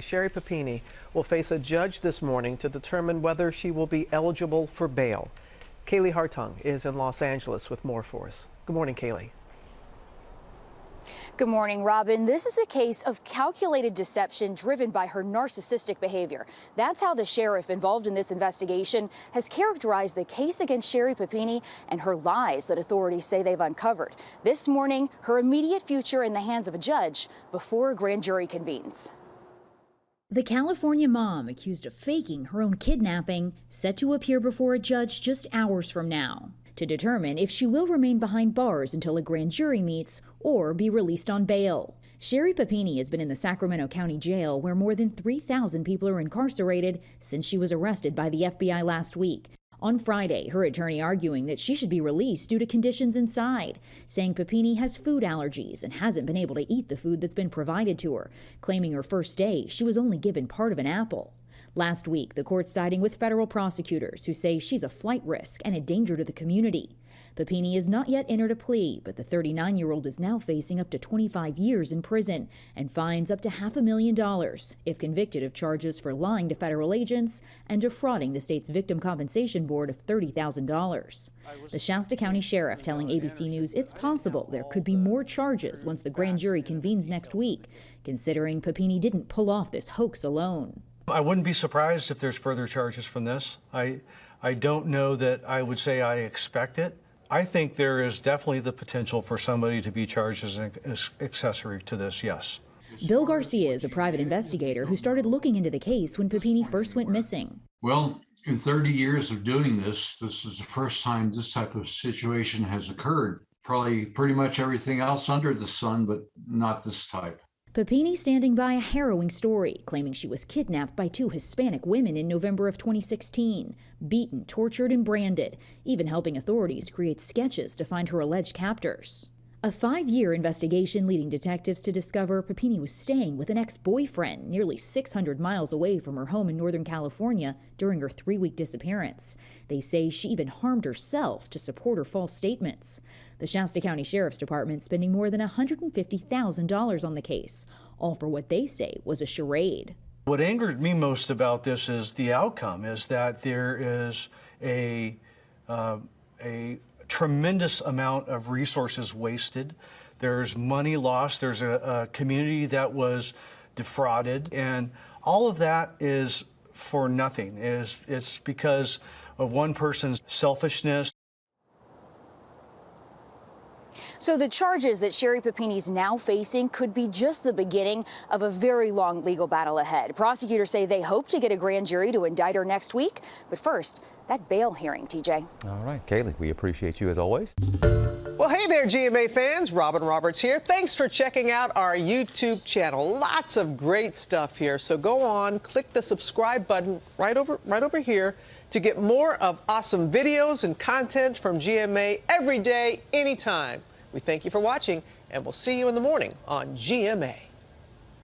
Sherri Papini will face a judge this morning to determine whether she will be eligible for bail. Kaylee Hartung is in Los Angeles with more for us. Good morning, Kaylee. Good morning, Robin. This is a case of calculated deception driven by her narcissistic behavior. That's how the sheriff involved in this investigation has characterized the case against Sherri Papini and her lies that authorities say they've uncovered. This morning, her immediate future in the hands of a judge before a grand jury convenes. The California mom accused of faking her own kidnapping, set to appear before a judge just hours from now to determine if she will remain behind bars until a grand jury meets or be released on bail. Sherri Papini has been in the Sacramento County Jail, where more than 3,000 people are incarcerated since she was arrested by the FBI last week. On Friday, her attorney arguing that she should be released due to conditions inside, saying Papini has food allergies and hasn't been able to eat the food that's been provided to her, claiming her first day she was only given part of an apple. Last week, the court siding with federal prosecutors who say she's a flight risk and a danger to the community. Papini has not yet entered a plea, but the 39-year-old is now facing up to 25 years in prison and fines up to $500,000 if convicted of charges for lying to federal agents and defrauding the state's Victim Compensation Board of $30,000. The Shasta County Sheriff telling ABC News it's possible there could be more charges once the grand jury convenes next week, considering Papini didn't pull off this hoax alone. I wouldn't be surprised if there's further charges from this. I don't know that I would say I expect it. I think there is definitely the potential for somebody to be charged as an accessory to this, yes. Bill Garcia is a private investigator who started looking into the case when Papini first went missing. Well, in 30 years of doing this is the first time this type of situation has occurred. Probably pretty much everything else under the sun, but not this type. Papini standing by a harrowing story, claiming she was kidnapped by 2 Hispanic women in November of 2016, beaten, tortured, and branded, even helping authorities create sketches to find her alleged captors. A 5-year investigation leading detectives to discover Papini was staying with an ex-boyfriend nearly 600 miles away from her home in Northern California during her 3-week disappearance. They say she even harmed herself to support her false statements. The Shasta County Sheriff's Department spending more than $150,000 on the case, all for what they say was a charade. What angered me most about this is the outcome, is that there is a tremendous amount of resources wasted. There's money lost. There's a community that was defrauded, and all of that is for nothing. It's because of one person's selfishness. So the charges that Sherri Papini's now facing could be just the beginning of a very long legal battle ahead. Prosecutors say they hope to get a grand jury to indict her next week. But first, that bail hearing, TJ. All right, Kaylee, we appreciate you as always. Well, hey there, GMA fans. Robin Roberts here. Thanks for checking out our YouTube channel. Lots of great stuff here. So go on, click the subscribe button right over here to get more of awesome videos and content from GMA every day, anytime. We thank you for watching, and we'll see you in the morning on GMA.